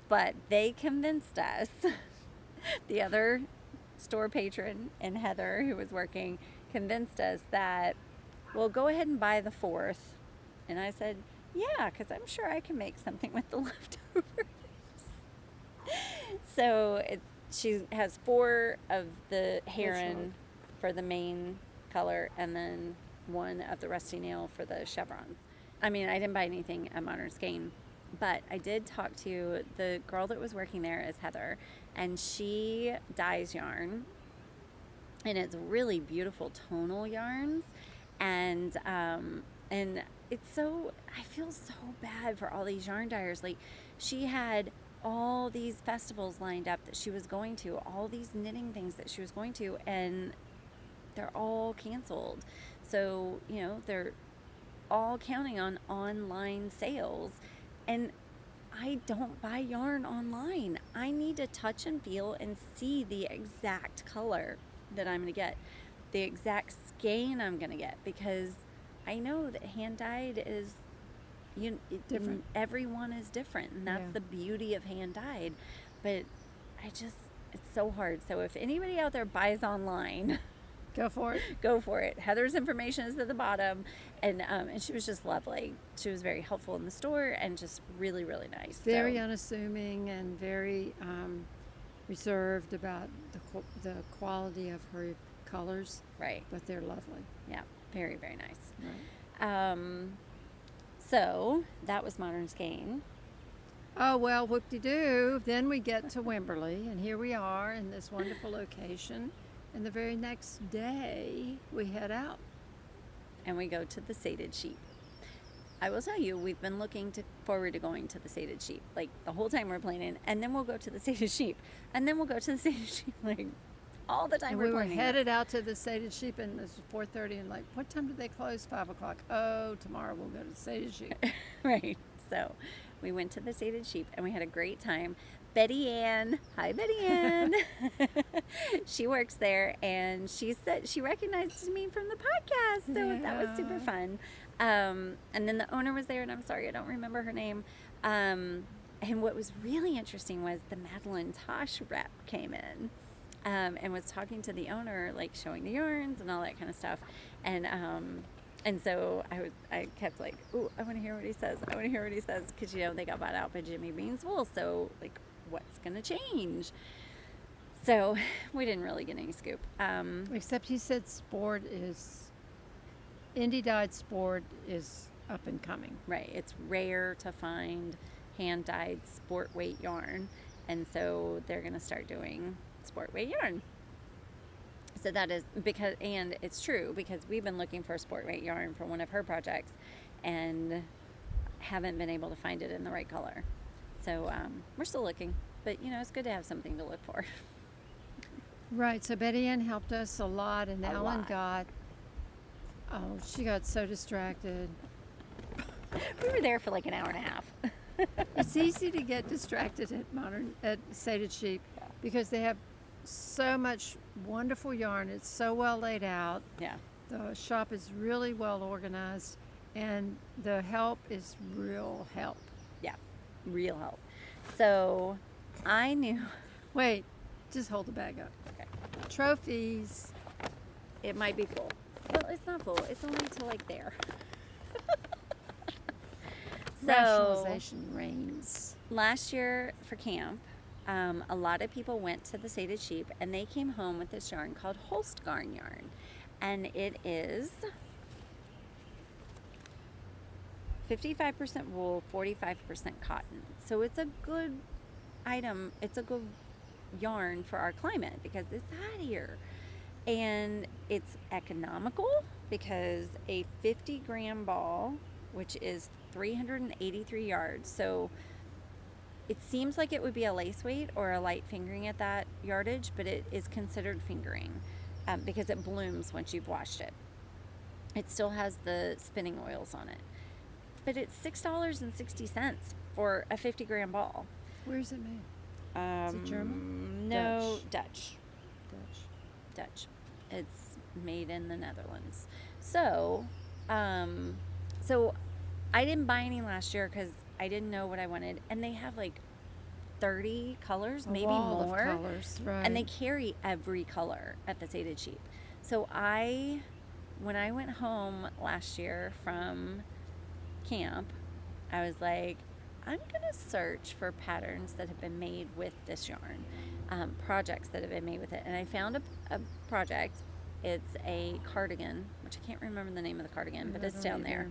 But they convinced us, the other store patron and Heather, who was working, convinced us that, well, go ahead and buy the 4th. And I said, yeah, because I'm sure I can make something with the leftovers. So she has 4 of the heron for the main color, and then 1 of the rusty nail for the chevrons. I mean, I didn't buy anything at Modern Skein, but I did talk to the girl that was working there is Heather, and she dyes yarn, and it's really beautiful tonal yarns, and it's so, I feel so bad for all these yarn dyers. Like, she had all these festivals lined up that she was going to, all these knitting things that she was going to, and they're all canceled. So, you know, they're all counting on online sales, and I don't buy yarn online. I need to touch and feel and see the exact color that I'm going to get, the exact skein I'm going to get, because I know that hand dyed is Different. Everyone is different, and that's Yeah. the beauty of hand dyed. But it's so hard. So if anybody out there buys online, Go for it. go for it. Heather's information is at the bottom, and she was just lovely. She was very helpful in the store and just really, really nice. Very So, unassuming and very reserved about the quality of her colors, right. but they're lovely. Yeah. Very, very nice. Right. So that was Modern Skein. Oh, well, whoop-de-doo. Then we get to Wimberley, and here we are in this wonderful location. And the very next day, we head out. And we go to the Sated Sheep. I will tell you, we've been looking forward to going to the Sated Sheep, like the whole time we're planning. And then we'll go to the Sated Sheep. And then we'll go to the Sated Sheep, like all the time And we're we were planning. headed out to the Sated Sheep, and it was 4:30, and like, what time did they close? 5 o'clock. Oh, tomorrow we'll go to the Sated Sheep. Right. So we went to the Sated Sheep, and we had a great time. Betty Ann, hi Betty Ann. She works there, and she said she recognized me from the podcast, so that was super Yeah. fun. And then the owner was there, and I'm sorry I don't remember her name. And what was really interesting was the Madeline Tosh rep came in, and was talking to the owner, like showing the yarns and all that kind of stuff, and so I kept like, ooh, I want to hear what he says. I want to hear what he says, because they got bought out by Jimmy Bean's Wool, so like, what's gonna change? So we didn't really get any scoop. Except he said indie dyed sport is up and coming. Right, it's rare to find hand dyed sport weight yarn, and so they're gonna start doing sport weight yarn. So that is because, and it's true, because we've been looking for sport weight yarn for one of her projects and haven't been able to find it in the right color. So we're still looking, but it's good to have something to look for. Right, so Betty Ann helped us a lot, and A Ellen lot. she got so distracted. We were there for like an hour and a half. It's easy to get distracted at Sated Sheep because they have so much wonderful yarn. It's so well laid out. Yeah. The shop is really well organized, and the help is real help. Yeah, real help. So I knew Wait, just hold the bag up. Okay. Trophies. it might be full. Well, it's not full. It's only to like there. So Rationalization reigns. last year for camp, a lot of people went to the Sated Sheep, and they came home with this yarn called Holstgarn yarn, and it is 55% wool, 45% cotton. So it's a good item. It's a good yarn for our climate because it's hot here. And it's economical because a 50-gram ball, which is 383 yards, so it seems like it would be a lace weight or a light fingering at that yardage, but it is considered fingering because it blooms once you've washed it. It still has the spinning oils on it. But it's $6.60 for a 50-gram ball. Where's it made? Is it German? No, Dutch. Dutch. It's made in the Netherlands. So, so I didn't buy any last year because I didn't know what I wanted, and they have like 30 colors, maybe wall more. of colors, right. And they carry every color at the Sated Sheep. So when I went home last year from camp, I was like, I'm gonna search for patterns that have been made with this yarn, projects that have been made with it, and I found a project. It's a cardigan, which I can't remember the name of the cardigan, but it's down there,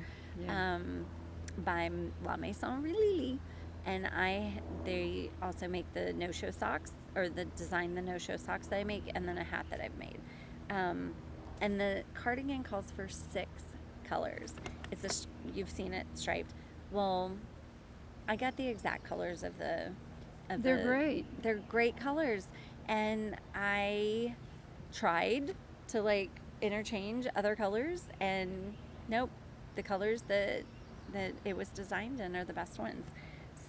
by La Maison Relili, and they also make the no-show socks, or design the no-show socks that I make, and then a hat that I've made, and the cardigan calls for 6 colors. You've seen it striped. Well, I got the exact colors of the. They're great. They're great colors, and I tried to like interchange other colors, and nope, the colors that it was designed in are the best ones.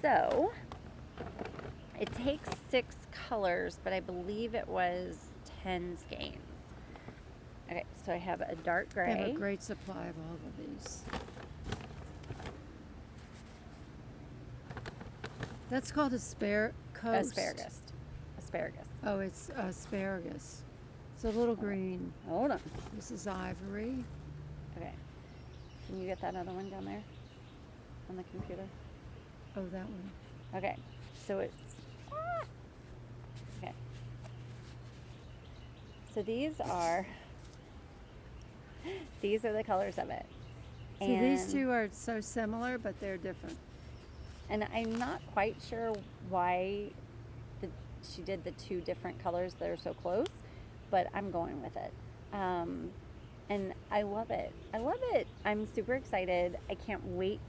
So it takes 6 colors, but I believe it was 10 skeins. Okay, so I have a dark gray. They have a great supply of all of these. That's called asparagus. Asparagus. Oh, it's asparagus. It's a little green. Hold on. This is ivory. Okay. Can you get that other one down there on the computer? Oh, that one. Okay. So it's okay. So these are the colors of it. See, these two are so similar, but they're different. And I'm not quite sure why she did the two different colors that are so close, but I'm going with it. And I love it. I love it. I'm super excited. I can't wait.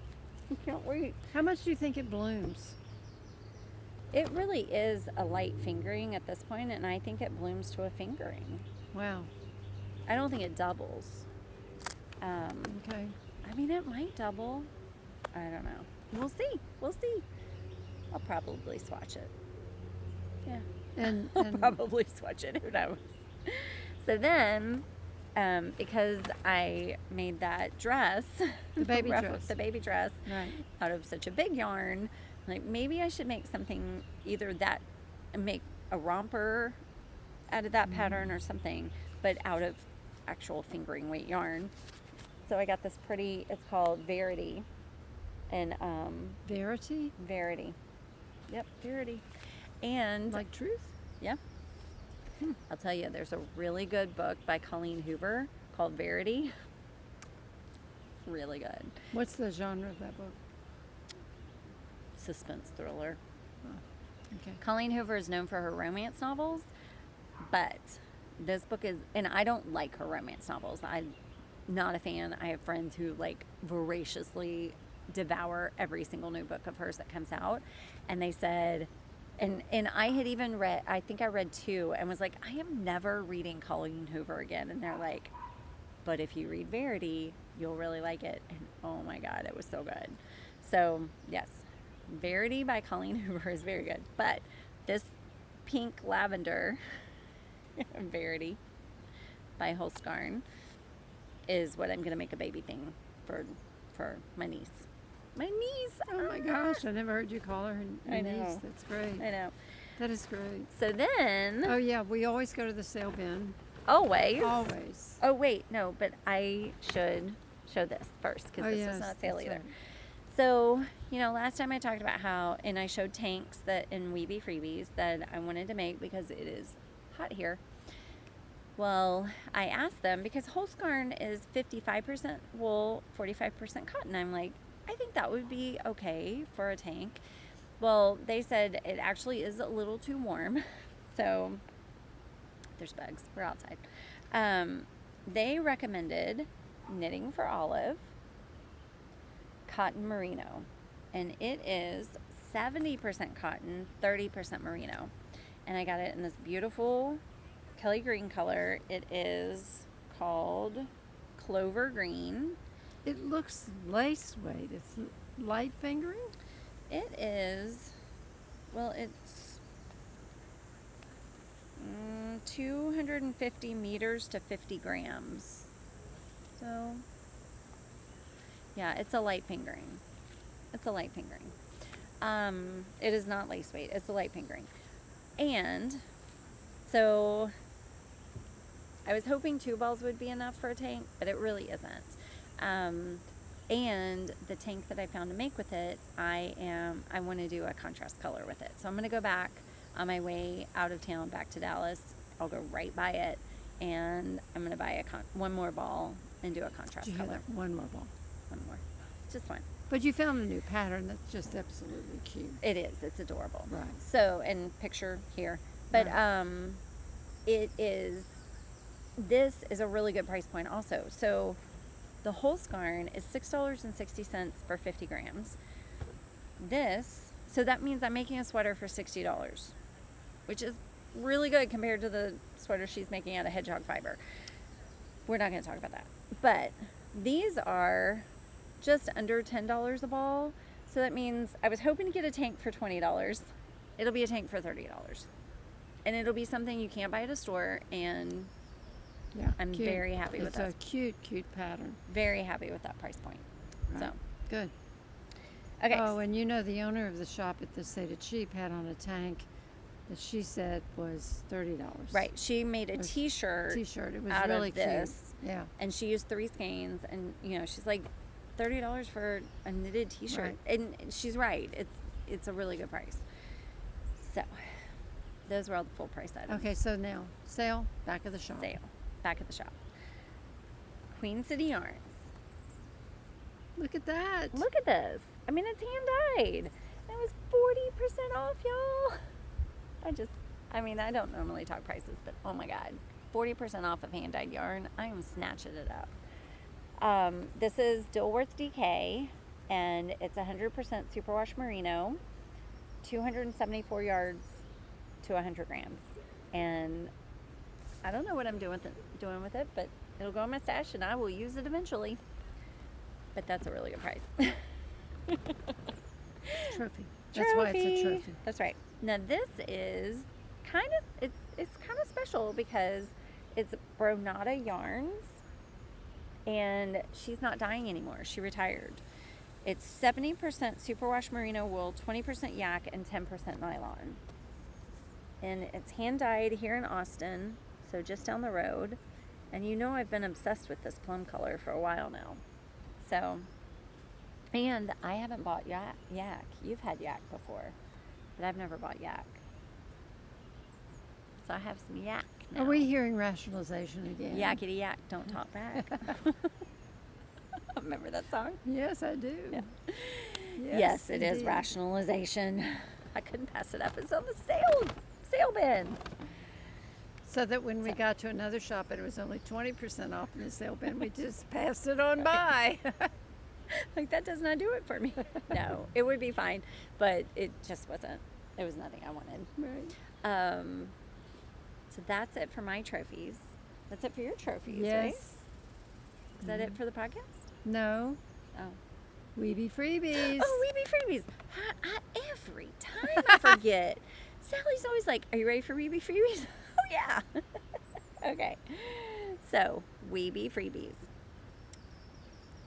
I can't wait. How much do you think it blooms? It really is a light fingering at this point, and I think it blooms to a fingering. Wow. I don't think it doubles. Okay. I mean, it might double. I don't know. We'll see. We'll see. I'll probably swatch it. Yeah. And I'll probably swatch it. Who knows? So then, because I made that dress, the baby dress, right, out of such a big yarn, like maybe I should make something, either that, make a romper out of that pattern or something, but out of actual fingering weight yarn. So I got this pretty, it's called Verity. And Verity? Verity. Yep, Verity. And like truth? Yeah. I'll tell you, there's a really good book by Colleen Hoover called Verity. Really good. What's the genre of that book? Suspense thriller. Oh, okay. Colleen Hoover is known for her romance novels, but this book is, and I don't like her romance novels. I'm not a fan. I have friends who like voraciously devour every single new book of hers that comes out, and they said, and I had even read, I think I read 2 and was like, I am never reading Colleen Hoover again. And they're like, but if you read Verity, you'll really like it. And oh my God, it was so good. So yes, Verity by Colleen Hoover is very good. But this pink lavender Verity by Holskarn is what I'm going to make a baby thing for my niece. My niece. Oh my gosh, I never heard you call her I niece. know. That's great. I know. That is great. So then. Oh yeah, we always go to the sale bin. Always. Always. Oh wait, no, but I should show this first because this is not sale either. Right. So, last time I talked about how, and I showed tanks that in Weeby Freebies that I wanted to make because it is hot here. Well, I asked them, because Holskarn is 55% wool, 45% cotton. I'm like, I think that would be okay for a tank. Well, they said it actually is a little too warm. So there's bugs. We're outside. They recommended Knitting for Olive cotton merino, and it is 70% cotton, 30% merino. And I got it in this beautiful Kelly green color. It is called Clover Green. It looks lace weight. It's light fingering? It is, well, it's 250 meters to 50 grams. So, yeah, it's a light fingering. It's a light fingering. It is not lace weight. It's a light fingering. And so I was hoping 2 balls would be enough for a tank, but it really isn't. And the tank that I found to make with it, I want to do a contrast color with it. So I'm going to go back on my way out of town back to Dallas. I'll go right by it, and I'm going to buy one more ball and do a contrast color. One more ball. One more. Just one. But you found a new pattern that's just absolutely cute. It is. It's adorable. Right. So, and picture here. But right. This is a really good price point also. So the Holskarn is $6.60 for 50 grams. So that means I'm making a sweater for $60, which is really good compared to the sweater she's making out of hedgehog fiber. We're not going to talk about that. But these are just under $10 a ball. So that means I was hoping to get a tank for $20. It'll be a tank for $30. And it'll be something you can't buy at a store, and yeah, I'm cute. very happy with that. It's a cute pattern. Very happy with that price point. Right. So good. Okay. Oh, and you know the owner of the shop at the State of Cheap had on a tank that she said was $30. Right. She made a T-shirt. T-shirt. It was out really of this, cute. Yeah. and she used 3 skeins, and she's like $30 for a knitted T-shirt, Right. and she's right. It's a really good price. So, those were all the full price items. Okay, so now sale, back of the shop. Sale, back at the shop. Queen City Yarns. Look at that. Look at this. I mean, it's hand dyed. It was 40% off, y'all. I don't normally talk prices, but oh my God, 40% off of hand dyed yarn. I am snatching it up. This is Dilworth DK, and it's 100% superwash merino, 274 yards to 100 grams. And I don't know what I'm doing with it, but it'll go in my stash, and I will use it eventually. But that's a really good price. Trophy. That's why it's a trophy. That's right. Now this is it's kind of special because it's Bronata Yarns, and she's not dyeing anymore. She retired. It's 70% superwash merino wool, 20% yak, and 10% nylon. And it's hand dyed here in Austin, so just down the road. And I've been obsessed with this plum color for a while now. So, and I haven't bought yak. You've had yak before, but I've never bought yak. So I have some yak now. Are we hearing rationalization again? Yakety yak, don't talk back. Remember that song? Yes, I do. Yeah. Yes, it is indeed. rationalization. I couldn't pass it up. It's on the sale bin. So that when we got to another shop and it was only 20% off in the sale bin, we just passed it on by. Like, that does not do it for me. No, it would be fine, but it just wasn't. It was nothing I wanted. Right. So that's it for my trophies. That's it for your trophies, Yes. right? Is that it for the podcast? No. Oh. Weeby freebies. Oh, Weeby Freebies. Every time I forget. Sally's always like, are you ready for Weeby Freebies? Oh, yeah. Okay. So, Weeby Freebies.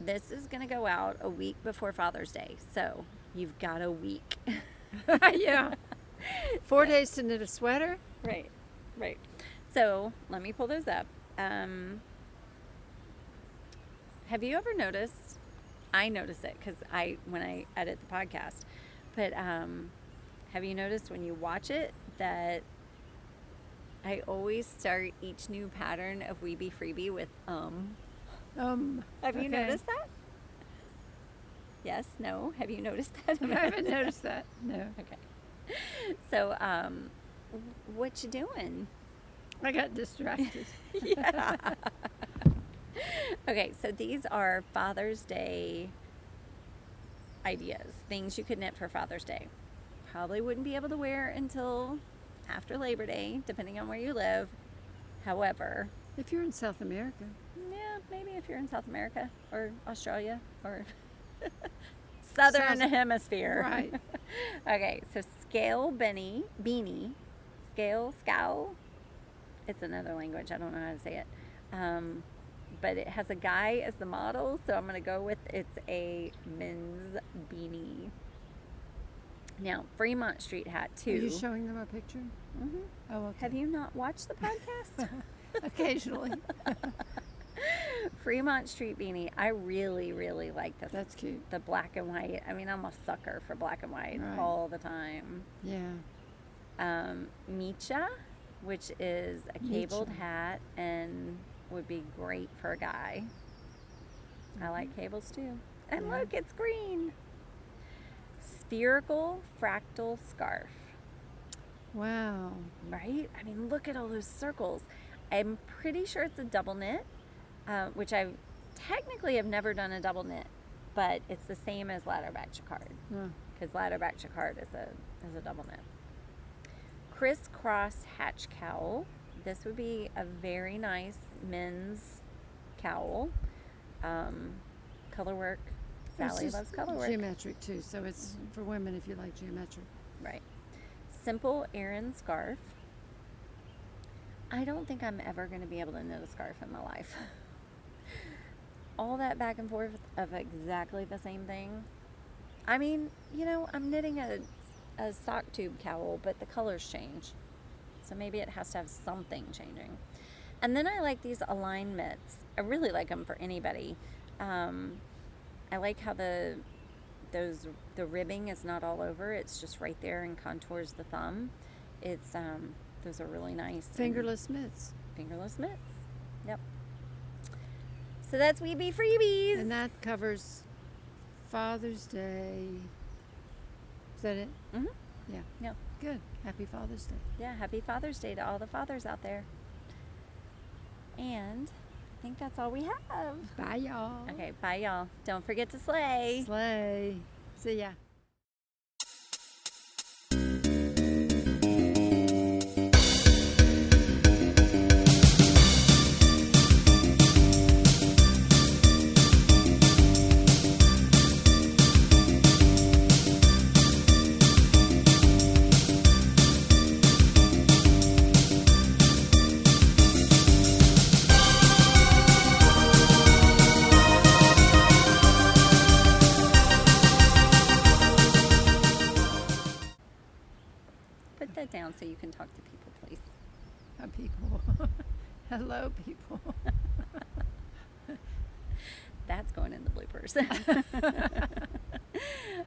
This is going to go out a week before Father's Day. So, you've got a week. Yeah. 4 days to knit a sweater. Right. So, let me pull those up. Have you ever noticed? I notice it because when I edit the podcast. But have you noticed when you watch it that I always start each new pattern of Weeby Freebie with Have you Okay. noticed that? Yes? No? Have you noticed that? I haven't noticed that. No. Okay. So, what you doing? I got distracted. Yeah. Okay, so these are Father's Day ideas, things you could knit for Father's Day. Probably wouldn't be able to wear until after Labor Day, depending on where you live. However, If you're in South America. yeah, maybe if you're in South America or Australia or Southern Sounds- Hemisphere. Right. Okay, so beanie, scowl. It's another language. I don't know how to say it. But it has a guy as the model, so I'm going to go with it's a men's beanie. Now, Fremont Street hat, too. Are you showing them a picture? Mm-hmm. Oh, okay. Have you not watched the podcast? Occasionally. Fremont Street beanie. I really, really like this. That's cute. The black and white. I mean, I'm a sucker for black and white Right. all the time. Yeah. Micha, which is a cabled Micha. hat and would be great for a guy. I like cables too. And Yeah. look, it's green. Spherical fractal scarf. Wow. Right? I mean, look at all those circles. I'm pretty sure it's a double knit, which I technically have never done a double knit, but it's the same as ladderback jacquard, Huh. because ladderback jacquard is a double knit. Crisscross hatch cowl. This would be a very nice men's cowl. Color work. Sally It's loves just color work. geometric too, so it's for women if you like geometric. Right. Simple Aran scarf. I don't think I'm ever going to be able to knit a scarf in my life. All that back and forth of exactly the same thing, I mean, I'm knitting a sock tube cowl, but the colors change. So maybe it has to have something changing. And then I like these Align mitts. I really like them for anybody. I like how the ribbing is not all over. It's just right there and contours the thumb. It's those are really nice. Fingerless mitts. Fingerless mitts. Yep. So that's Weeby Freebies. And that covers Father's Day. Is that it? Mm-hmm. Yeah. Yep. Good. Happy Father's Day. Yeah, happy Father's Day to all the fathers out there. And I think that's all we have. Bye, y'all. Okay, bye, y'all. Don't forget to slay. Slay. See ya. Put that down so you can talk to people, please. People. Hello, people. That's going in the bloopers.